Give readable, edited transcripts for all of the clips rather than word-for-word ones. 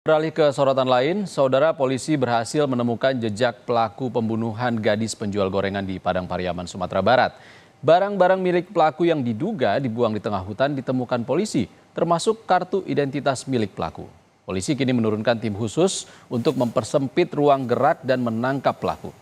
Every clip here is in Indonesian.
Beralih ke sorotan lain, saudara polisi berhasil menemukan jejak pelaku pembunuhan gadis penjual gorengan di Padang Pariaman, Sumatera Barat. Barang-barang milik pelaku yang diduga dibuang di tengah hutan ditemukan polisi, termasuk kartu identitas milik pelaku. Polisi kini menurunkan tim khusus untuk mempersempit ruang gerak dan menangkap pelaku.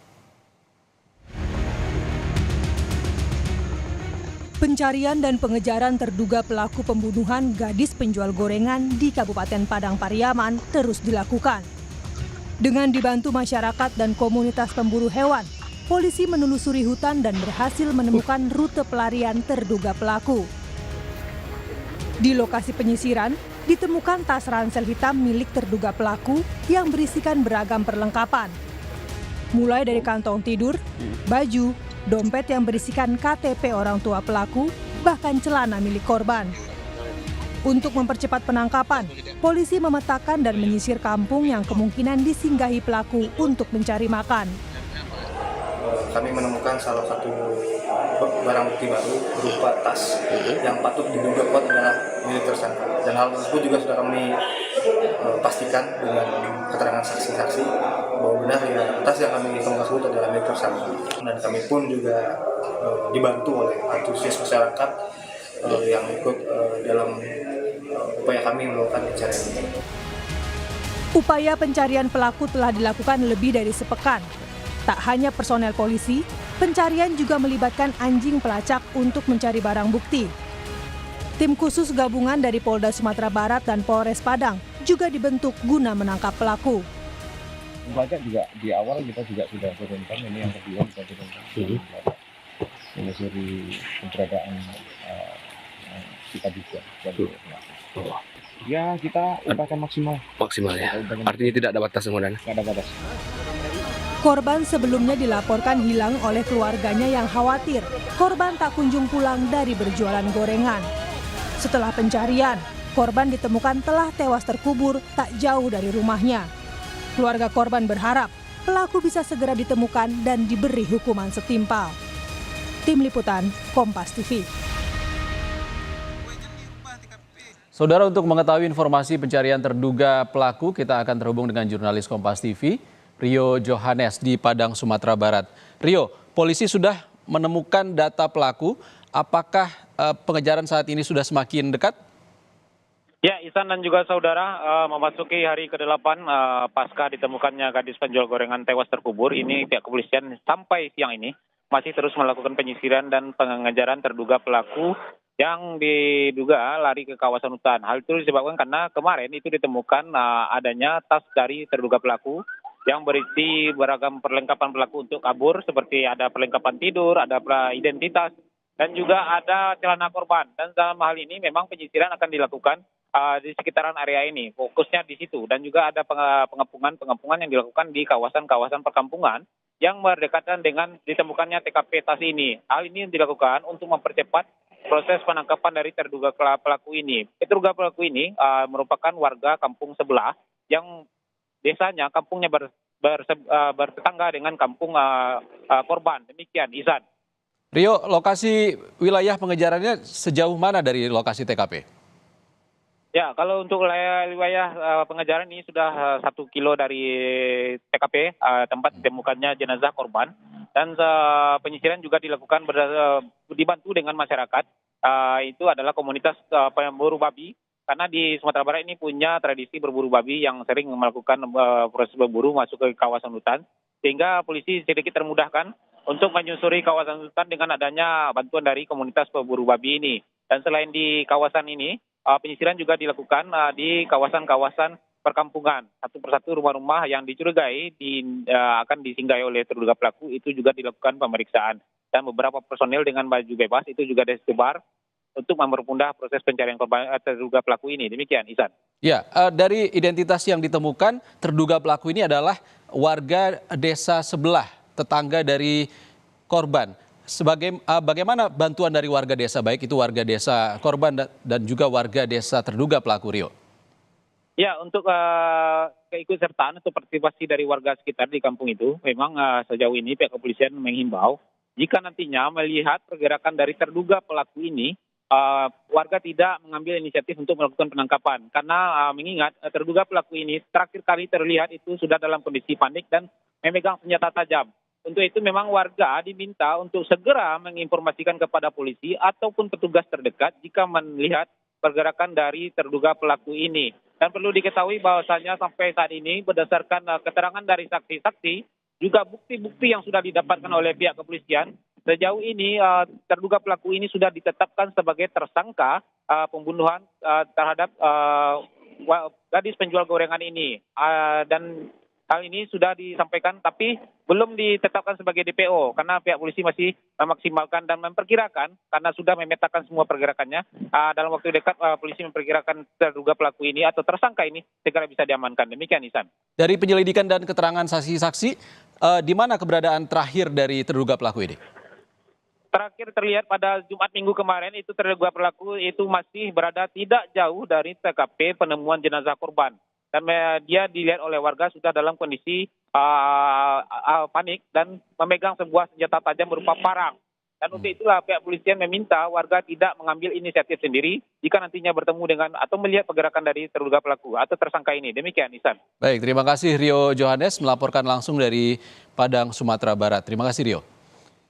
Pencarian dan pengejaran terduga pelaku pembunuhan gadis penjual gorengan di Kabupaten Padang Pariaman terus dilakukan. Dengan dibantu masyarakat dan komunitas pemburu hewan, polisi menelusuri hutan dan berhasil menemukan rute pelarian terduga pelaku. Di lokasi penyisiran, ditemukan tas ransel hitam milik terduga pelaku yang berisikan beragam perlengkapan. Mulai dari kantong tidur, baju, dompet yang berisikan KTP orang tua pelaku, bahkan celana milik korban. Untuk mempercepat penangkapan, polisi memetakan dan menyisir kampung yang kemungkinan disinggahi pelaku untuk mencari makan. Kami menemukan salah satu barang bukti baru berupa tas yang patut diduga kuat adalah milik tersangka. Dan hal tersebut juga sudah kami pastikan dengan keterangan saksi-saksi bahwa benar ya tas yang kami temukan tersebut adalah milik tersangka. Dan kami pun juga dibantu oleh antusias masyarakat yang ikut dalam upaya kami melakukan pencarian ini. Upaya pencarian pelaku telah dilakukan lebih dari sepekan. Tak hanya personel polisi, pencarian juga melibatkan anjing pelacak untuk mencari barang bukti. Tim khusus gabungan dari Polda Sumatera Barat dan Polres Padang juga dibentuk guna menangkap pelaku. Banyak juga di awal kita juga sudah turunkan, ini yang kedua kita turunkan. Menyusuri keberadaan kita juga. Ya kita upayakan maksimal. Maksimal ya. Artinya tidak ada batas kemudian. Tidak ada batas. Korban sebelumnya dilaporkan hilang oleh keluarganya yang khawatir korban tak kunjung pulang dari berjualan gorengan. Setelah pencarian, korban ditemukan telah tewas terkubur tak jauh dari rumahnya. Keluarga korban berharap pelaku bisa segera ditemukan dan diberi hukuman setimpal. Tim Liputan, Kompas TV. Saudara, untuk mengetahui informasi pencarian terduga pelaku, kita akan terhubung dengan jurnalis Kompas TV, Rio Johannes di Padang, Sumatera Barat. Rio, polisi sudah menemukan data pelaku. Apakah pengejaran saat ini sudah semakin dekat? Ya, Ihsan dan juga saudara, memasuki hari ke-8 pasca ditemukannya gadis penjual gorengan tewas terkubur, ini pihak kepolisian sampai siang ini masih terus melakukan penyisiran dan pengejaran terduga pelaku yang diduga lari ke kawasan hutan. Hal itu disebabkan karena kemarin itu ditemukan adanya tas dari terduga pelaku yang berisi beragam perlengkapan pelaku untuk kabur, seperti ada perlengkapan tidur, ada identitas, dan juga ada celana korban. Dan dalam hal ini memang penyisiran akan dilakukan di sekitaran area ini, fokusnya di situ. Dan juga ada pengepungan yang dilakukan di kawasan-kawasan perkampungan yang berdekatan dengan ditemukannya TKP tas ini. Hal ini dilakukan untuk mempercepat proses penangkapan dari terduga pelaku ini. Terduga pelaku ini merupakan warga kampung sebelah yang desanya, kampungnya bertetangga dengan kampung korban. Demikian, Ihsan. Rio, lokasi wilayah pengejarannya sejauh mana dari lokasi TKP? Ya, kalau untuk wilayah pengejaran ini sudah 1 kilo dari TKP, tempat ditemukannya jenazah korban. Dan penyisiran juga dilakukan dibantu dengan masyarakat. Itu adalah komunitas pemburu babi. Karena di Sumatera Barat ini punya tradisi berburu babi yang sering melakukan proses berburu masuk ke kawasan hutan. Sehingga polisi sedikit termudahkan untuk menyusuri kawasan hutan dengan adanya bantuan dari komunitas pemburu babi ini. Dan selain di kawasan ini, penyisiran juga dilakukan di kawasan-kawasan perkampungan. Satu persatu rumah-rumah yang dicurigai akan disinggahi oleh terduga pelaku itu juga dilakukan pemeriksaan. Dan beberapa personel dengan baju bebas itu juga disebar untuk mempermudah proses pencarian korban terduga pelaku ini. Demikian, Ihsan. Ya, dari identitas yang ditemukan, terduga pelaku ini adalah warga desa sebelah, tetangga dari korban. Bagaimana bantuan dari warga desa, baik itu warga desa korban dan juga warga desa terduga pelaku, Rio? Ya, untuk keikutsertaan atau partisipasi dari warga sekitar di kampung itu, memang sejauh ini pihak kepolisian menghimbau jika nantinya melihat pergerakan dari terduga pelaku ini warga tidak mengambil inisiatif untuk melakukan penangkapan karena mengingat terduga pelaku ini terakhir kali terlihat itu sudah dalam kondisi panik dan memegang senjata tajam. Untuk itu memang warga diminta untuk segera menginformasikan kepada polisi ataupun petugas terdekat jika melihat pergerakan dari terduga pelaku ini. Dan perlu diketahui bahwasanya sampai saat ini berdasarkan keterangan dari saksi-saksi, juga bukti-bukti yang sudah didapatkan oleh pihak kepolisian, sejauh ini terduga pelaku ini sudah ditetapkan sebagai tersangka pembunuhan terhadap gadis penjual gorengan ini. Dan hal ini sudah disampaikan tapi belum ditetapkan sebagai DPO karena pihak polisi masih memaksimalkan dan memperkirakan karena sudah memetakan semua pergerakannya. Dalam waktu dekat polisi memperkirakan terduga pelaku ini atau tersangka ini segera bisa diamankan. Demikian, Ihsan. Dari penyelidikan dan keterangan saksi-saksi, di mana keberadaan terakhir dari terduga pelaku ini? Terakhir terlihat pada Jumat minggu kemarin itu terduga pelaku itu masih berada tidak jauh dari TKP penemuan jenazah korban. Dan dia dilihat oleh warga sudah dalam kondisi panik dan memegang sebuah senjata tajam berupa parang. Dan untuk itulah pihak polisian meminta warga tidak mengambil inisiatif sendiri jika nantinya bertemu dengan atau melihat pergerakan dari terduga pelaku atau tersangka ini. Demikian, Ihsan. Baik, terima kasih Rio Johannes melaporkan langsung dari Padang, Sumatera Barat. Terima kasih Rio.